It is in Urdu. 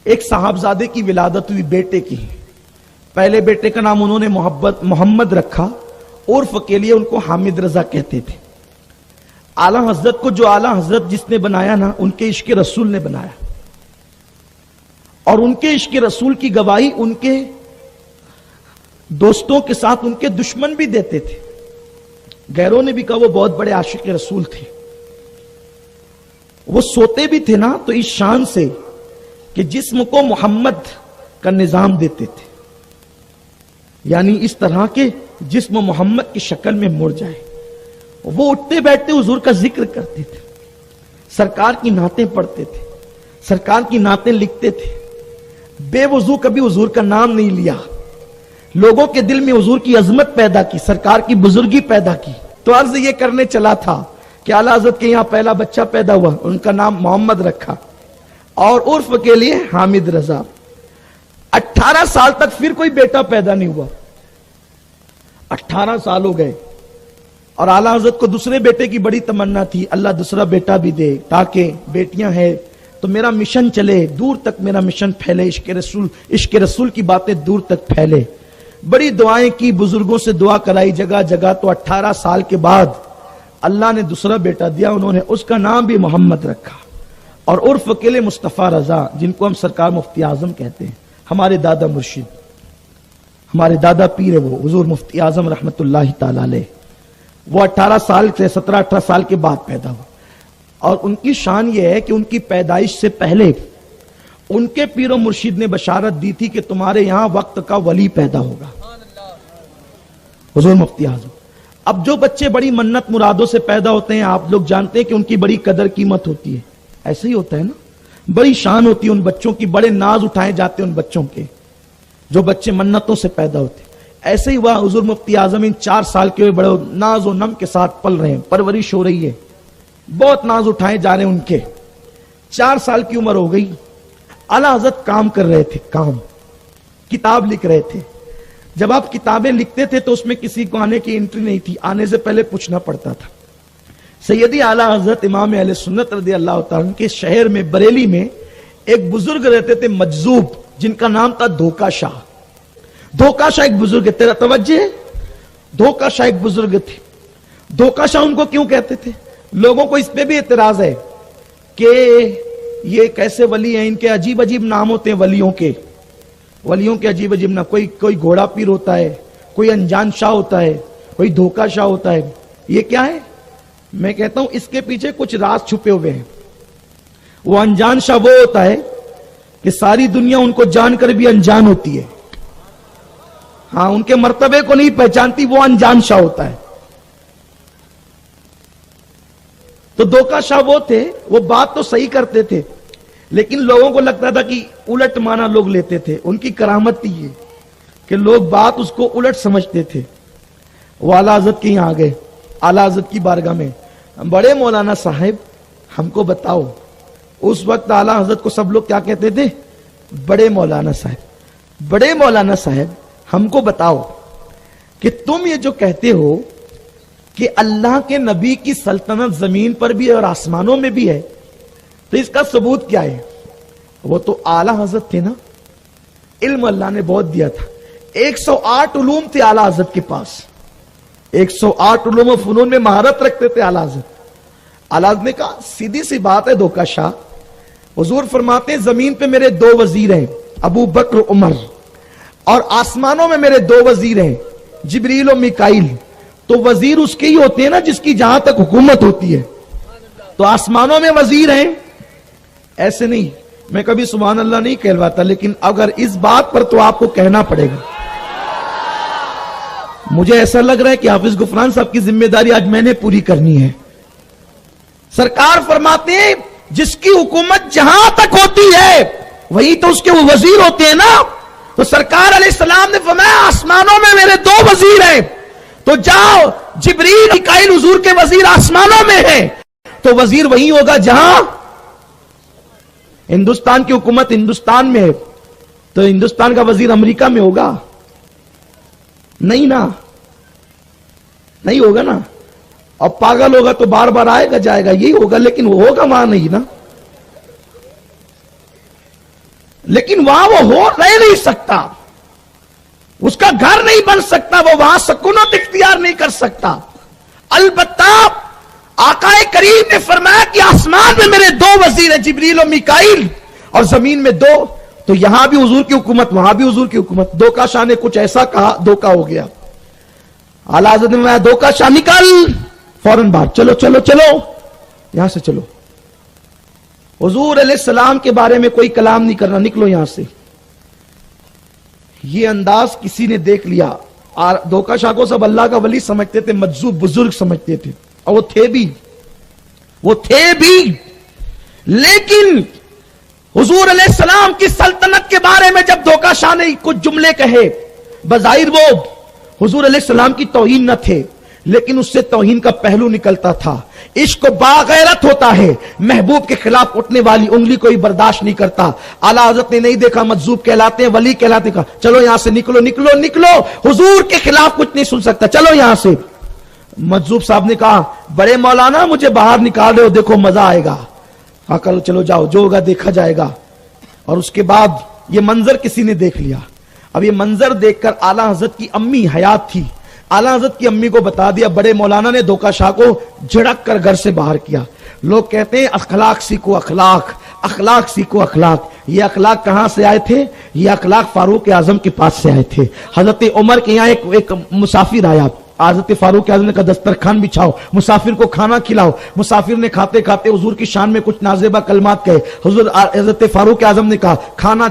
ایک صاحبزادے کی ولادت ہوئی بیٹے کی. پہلے بیٹے کا نام انہوں نے محمد رکھا، عرف کے لیے ان کو حامد رضا کہتے تھے. اعلیٰ حضرت کو جو اعلیٰ حضرت جس نے بنایا نا، ان کے عشق رسول نے بنایا، اور ان کے عشق رسول کی گواہی ان کے دوستوں کے ساتھ ان کے دشمن بھی دیتے تھے. غیروں نے بھی کہا وہ بہت بڑے عاشق رسول تھے. وہ سوتے بھی تھے نا تو اس شان سے کہ جسم کو محمد کا نظام دیتے تھے، یعنی اس طرح کے جسم محمد کی شکل میں مڑ جائے. وہ اٹھتے بیٹھتے حضور کا ذکر کرتے تھے، سرکار کی نعتیں پڑھتے تھے، سرکار کی نعتیں لکھتے تھے. بے وضو کبھی حضور کا نام نہیں لیا. لوگوں کے دل میں حضور کی عظمت پیدا کی، سرکار کی بزرگی پیدا کی. تو عرض یہ کرنے چلا تھا کہ اعلیٰ حضرت کے یہاں پہلا بچہ پیدا ہوا، ان کا نام محمد رکھا، اور عرف کے لیے حامد رضا. 18 سال تک پھر کوئی بیٹا پیدا نہیں ہوا. 18 سال ہو گئے، اور اعلیٰ حضرت کو دوسرے بیٹے کی بڑی تمنا تھی، اللہ دوسرا بیٹا بھی دے تاکہ بیٹیاں ہیں تو میرا مشن چلے، دور تک میرا مشن پھیلے، عشق رسول کی باتیں دور تک پھیلے. بڑی دعائیں کی، بزرگوں سے دعا کرائی جگہ جگہ. تو 18 سال کے بعد اللہ نے دوسرا بیٹا دیا، انہوں نے اس کا نام بھی محمد رکھا. اور عرف کے لیے مصطفیٰ رضا، جن کو ہم سرکار مفتی اعظم کہتے ہیں، ہمارے دادا مرشد، ہمارے دادا پیر ہے وہ حضور مفتی اعظم رحمت اللہ تعالی علیہ. وہ 18 سال سے 17-18 سال کے بعد پیدا ہوا. اور ان کی شان یہ ہے کہ ان کی پیدائش سے پہلے ان کے پیر و مرشد نے بشارت دی تھی کہ تمہارے یہاں وقت کا ولی پیدا ہوگا، حضور مفتی اعظم. اب جو بچے بڑی منت مرادوں سے پیدا ہوتے ہیں، آپ لوگ جانتے ہیں کہ ان کی بڑی قدر قیمت ہوتی ہے. ایسے ہی ہوتا ہے نا، بڑی شان ہوتی ہے ان بچوں کی، بڑے ناز اٹھائے جاتے ہیں ان بچوں کے، جو بچے منتوں سے پیدا ہوتے ہیں. ایسے ہی ہوا حضور مفتی اعظم ان 4 سال کے ہوئے بڑے ناز و نم کے ساتھ پل رہے ہیں، پرورش ہو رہی ہے، بہت ناز اٹھائے جا رہے ہیں ان کے. 4 سال کی عمر ہو گئی. اعلیٰ حضرت کام کر رہے تھے، کتاب لکھ رہے تھے. جب آپ کتابیں لکھتے تھے تو اس میں کسی کو آنے کی انٹری نہیں تھی، آنے سے پہلے پوچھنا پڑتا تھا. سیدی اعلیٰ حضرت امام اہل سنت رضی اللہ تعالیٰ کے شہر میں بریلی میں ایک بزرگ رہتے تھے مجذوب، جن کا نام تھا دھوکا شاہ. دھوکا شاہ ایک بزرگ ہے، تیرا توجہ ہے؟ دھوکا شاہ ایک بزرگ تھے. دھوکا شاہ ان کو کیوں کہتے تھے؟ لوگوں کو اس پہ بھی اعتراض ہے کہ یہ کیسے ولی ہیں، ان کے عجیب عجیب نام ہوتے ہیں ولیوں کے عجیب عجیب نام. کوئی گھوڑا پیر ہوتا ہے، کوئی انجان شاہ ہوتا ہے، کوئی دھوکا شاہ ہوتا ہے. یہ کیا ہے؟ میں کہتا ہوں اس کے پیچھے کچھ راز چھپے ہوئے ہیں. وہ انجان شاہ وہ ہوتا ہے کہ ساری دنیا ان کو جان کر بھی انجان ہوتی ہے، ہاں ان کے مرتبے کو نہیں پہچانتی، وہ انجان شاہ ہوتا ہے. تو دھوکا شاہ وہ تھے، وہ بات تو صحیح کرتے تھے لیکن لوگوں کو لگتا تھا کہ الٹ مانا لوگ لیتے تھے. ان کی کرامت تھی یہ کہ لوگ بات اس کو الٹ سمجھتے تھے. وہ اعلیٰ حضرت کے یہاں آ گئے، اعلیٰ حضرت کی بارگاہ میں، بڑے مولانا صاحب ہم کو بتاؤ. اس وقت اعلیٰ حضرت کو سب لوگ کیا کہتے تھے؟ بڑے مولانا صاحب. بڑے مولانا صاحب ہم کو بتاؤ کہ تم یہ جو کہتے ہو کہ اللہ کے نبی کی سلطنت زمین پر بھی ہے اور آسمانوں میں بھی ہے، تو اس کا ثبوت کیا ہے؟ وہ تو اعلیٰ حضرت تھے نا، علم اللہ نے بہت دیا تھا. 108 علوم تھے اعلیٰ حضرت کے پاس، 108 علوم و فنون میں مہارت رکھتے تھے اعلیٰ حضرت. اعلیٰ حضرت نے کہا سیدھی سی بات ہے دھوکا شاہ. حضور فرماتے ہیں زمین پہ میرے 2 وزیر ہیں، ابو بکر عمر، اور آسمانوں میں میرے 2 وزیر ہیں، جبریل و میکائیل. تو وزیر اس کے ہی ہوتے ہیں نا جس کی جہاں تک حکومت ہوتی ہے. تو آسمانوں میں وزیر ہیں، ایسے نہیں. میں کبھی سبحان اللہ نہیں کہلواتا، لیکن اگر اس بات پر تو آپ کو کہنا پڑے گا. مجھے ایسا لگ رہا ہے کہ حافظ غفران صاحب کی ذمہ داری آج میں نے پوری کرنی ہے. سرکار فرماتے ہیں جس کی حکومت جہاں تک ہوتی ہے وہی تو اس کے وہ وزیر ہوتے ہیں نا. تو سرکار علیہ السلام نے فرمایا آسمانوں میں میرے 2 وزیر ہیں، تو جاؤ جبریل میکائیل حضور کے وزیر آسمانوں میں ہیں، تو وزیر وہی ہوگا جہاں ہندوستان کی حکومت ہندوستان میں ہے، تو ہندوستان کا وزیر امریکہ میں ہوگا؟ نہیں نا، نہیں ہوگا نا. اور پاگل ہوگا تو بار بار آئے گا جائے گا، یہی ہوگا، لیکن وہ ہوگا وہاں نہیں نا. لیکن وہاں وہ ہو رہ نہیں سکتا, اس کا گھر نہیں بن سکتا, وہ وہاں سکونت اختیار نہیں کر سکتا. البتہ آقا کریم نے فرمایا کہ آسمان میں میرے دو وزیر ہیں, جبریل و میکائیل, اور زمین میں دو. تو یہاں بھی حضور کی حکومت, وہاں بھی حضور کی حکومت. دو کا شاہ نے کچھ ایسا کہا, دھوکا ہو گیا. اعلیٰ حضرت نے فرمایا دو کا شاہ نکل فوراً باہر, چلو چلو چلو یہاں سے چلو. حضور علیہ السلام کے بارے میں کوئی کلام نہیں کرنا, نکلو یہاں سے. یہ انداز کسی نے دیکھ لیا. دھوکا شاہ کو سب اللہ کا ولی سمجھتے تھے, مجذوب بزرگ سمجھتے تھے, اور وہ تھے بھی. لیکن حضور علیہ السلام کی سلطنت کے بارے میں جب دھوکا شاہ نے کچھ جملے کہے, بظاہر وہ حضور علیہ السلام کی توہین نہ تھے, لیکن اس سے توہین کا پہلو نکلتا تھا. عشق باغیرت ہوتا ہے, محبوب کے خلاف اٹھنے والی انگلی کوئی برداشت نہیں کرتا. اعلیٰ حضرت نے نہیں دیکھا مجذوب کہلاتے ہیں, ولی کہلاتے ہیں, چلو یہاں سے نکلو نکلو نکلو, حضور کے خلاف کچھ نہیں سن سکتا, چلو یہاں سے. مجذوب صاحب نے کہا بڑے مولانا مجھے باہر نکال رہے ہو, دیکھو مزہ آئے گا. کہا کرو چلو جاؤ, جو ہوگا دیکھا جائے گا. اور اس کے بعد یہ منظر کسی نے دیکھ لیا. اب یہ منظر دیکھ کر اعلیٰ حضرت کی امی حیات تھی, اعلیٰ حضرت کی امی کو بتا دیا, بڑے مولانا نے دھوکا شاہ کو جھڑک کر گھر سے باہر کیا. لوگ کہتے ہیں اخلاق سیکھو, اخلاق اخلاق سیکھو اخلاق. یہ اخلاق کہاں سے آئے تھے؟ یہ اخلاق فاروق اعظم کے پاس سے آئے تھے. حضرت عمر کے یہاں ایک مسافر آیا, حضرت فاروق اعظم نے کہا دسترخوان بچھاؤ, مسافر کو کھانا کھلاؤ. مسافر نے کھاتے کھاتے حضور کی شان میں کچھ نازیبہ کلمات کہے. حضرت فاروق اعظم نے کہا کھانا